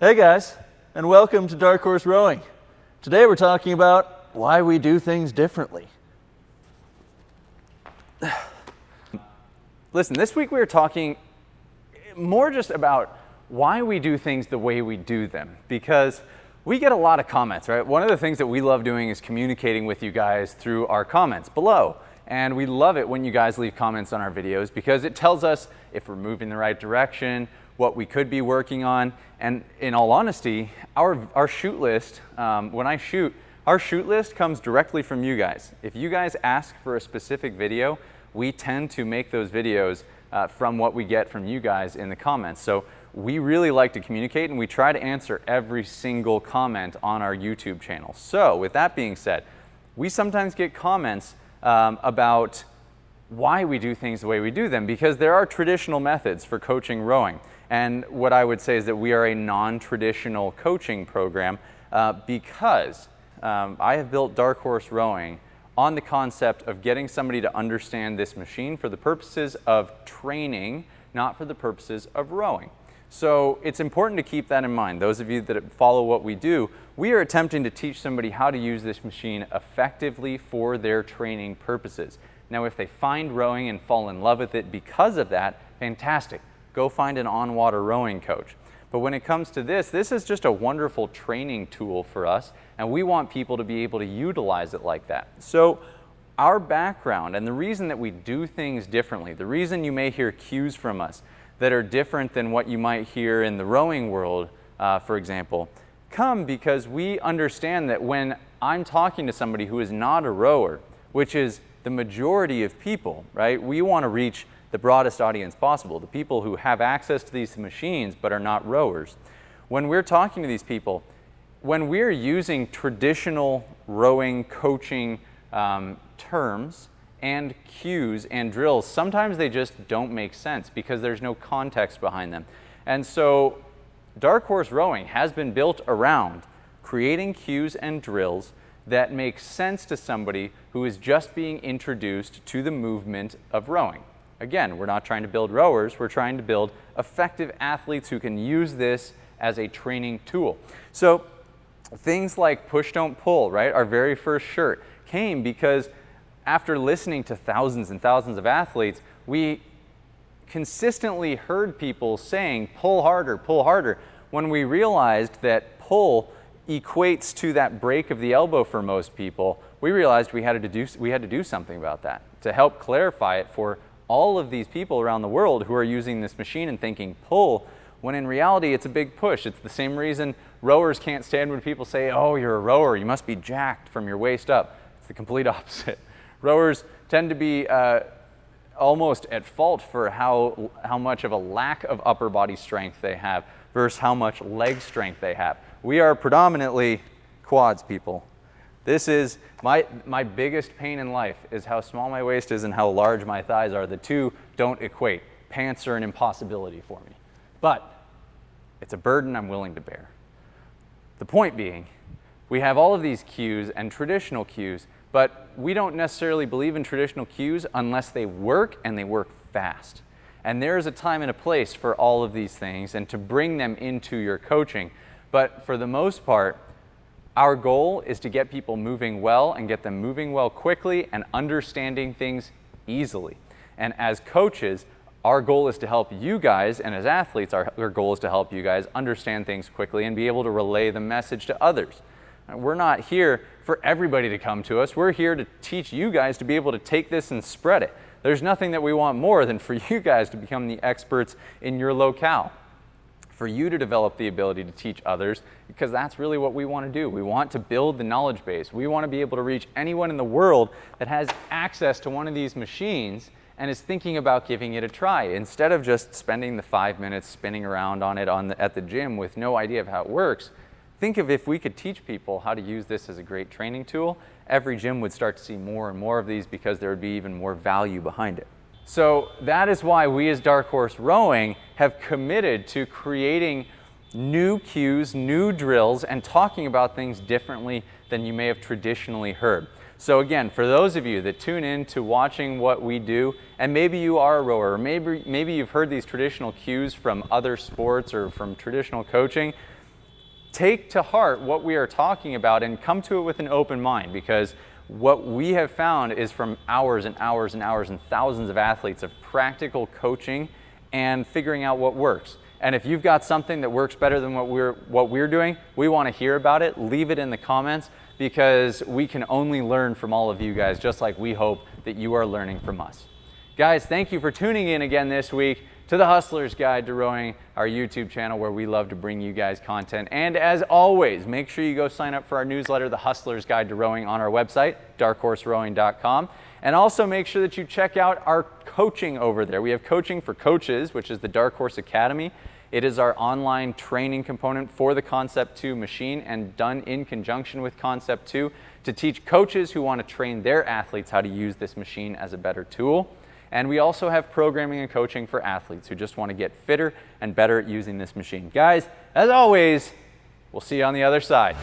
Hey guys, and welcome to Dark Horse Rowing. Today we're talking about why we do things differently. Listen, this week we were talking more just about why we do things the way we do them, because we get a lot of comments, right? One of the things that we love doing is communicating with you guys through our comments below. And we love it when you guys leave comments on our videos because it tells us if we're moving the right direction, what we could be working on. And in all honesty, our shoot list, when I shoot, our shoot list comes directly from you guys. If you guys ask for a specific video, we tend to make those videos from what we get from you guys in the comments. So we really like to communicate, and we try to answer every single comment on our YouTube channel. So with that being said, we sometimes get comments about why we do things the way we do them, because there are traditional methods for coaching rowing. And what I would say is that we are a non-traditional coaching program because I have built Dark Horse Rowing on the concept of getting somebody to understand this machine for the purposes of training, not for the purposes of rowing. So it's important to keep that in mind. Those of you that follow what we do, we are attempting to teach somebody how to use this machine effectively for their training purposes. Now, if they find rowing and fall in love with it because of that, fantastic. Go find an on-water rowing coach. But when it comes to this is just a wonderful training tool for us, and we want people to be able to utilize it like that. So our background and the reason that we do things differently, the reason you may hear cues from us that are different than what you might hear in the rowing world, for example, come because we understand that when I'm talking to somebody who is not a rower, which is the majority of people, right? We want to reach the broadest audience possible, the people who have access to these machines but are not rowers. When we're talking to these people, when we're using traditional rowing coaching terms and cues and drills, sometimes they just don't make sense because there's no context behind them. And so Dark Horse Rowing has been built around creating cues and drills that make sense to somebody who is just being introduced to the movement of rowing. Again, we're not trying to build rowers, we're trying to build effective athletes who can use this as a training tool. So things like push, don't pull, right? Our very first shirt came because after listening to thousands and thousands of athletes, we consistently heard people saying, pull harder, when we realized that pull equates to that break of the elbow for most people. We realized we had to do something about that to help clarify it for all of these people around the world who are using this machine and thinking pull, when in reality it's a big push. It's the same reason rowers can't stand when people say, oh, you're a rower, you must be jacked from your waist up. It's the complete opposite. Rowers tend to be almost at fault for how much of a lack of upper body strength they have versus how much leg strength they have. We are predominantly quads people. This is my biggest pain in life is how small my waist is and how large my thighs are. The two don't equate. Pants are an impossibility for me. But it's a burden I'm willing to bear. The point being, we have all of these cues and traditional cues, but we don't necessarily believe in traditional cues unless they work and they work fast. And there is a time and a place for all of these things and to bring them into your coaching. But for the most part, our goal is to get people moving well and get them moving well quickly and understanding things easily. And as coaches, our goal is to help you guys, and as athletes, our goal is to help you guys understand things quickly and be able to relay the message to others. We're not here for everybody to come to us. We're here to teach you guys to be able to take this and spread it. There's nothing that we want more than for you guys to become the experts in your locale, for you to develop the ability to teach others, because that's really what we want to do. We want to build the knowledge base. We want to be able to reach anyone in the world that has access to one of these machines and is thinking about giving it a try, instead of just spending the 5 minutes spinning around on it at the gym with no idea of how it works. Think of if we could teach people how to use this as a great training tool, every gym would start to see more and more of these because there would be even more value behind it. So that is why we as Dark Horse Rowing have committed to creating new cues, new drills, and talking about things differently than you may have traditionally heard. So again, for those of you that tune in to watching what we do, and maybe you are a rower, or maybe you've heard these traditional cues from other sports or from traditional coaching, take to heart what we are talking about and come to it with an open mind, because what we have found is from hours and hours and hours and thousands of athletes of practical coaching and figuring out what works. And if you've got something that works better than what we're doing, we want to hear about it. Leave it in the comments, because we can only learn from all of you guys, just like we hope that you are learning from us. Guys, thank you for tuning in again this week to the Hustler's Guide to Rowing, our YouTube channel where we love to bring you guys content. And as always, make sure you go sign up for our newsletter, The Hustler's Guide to Rowing, on our website, darkhorserowing.com. And also make sure that you check out our coaching over there. We have coaching for coaches, which is the Dark Horse Academy. It is our online training component for the Concept 2 machine, and done in conjunction with Concept 2 to teach coaches who want to train their athletes how to use this machine as a better tool. And we also have programming and coaching for athletes who just want to get fitter and better at using this machine. Guys, as always, we'll see you on the other side.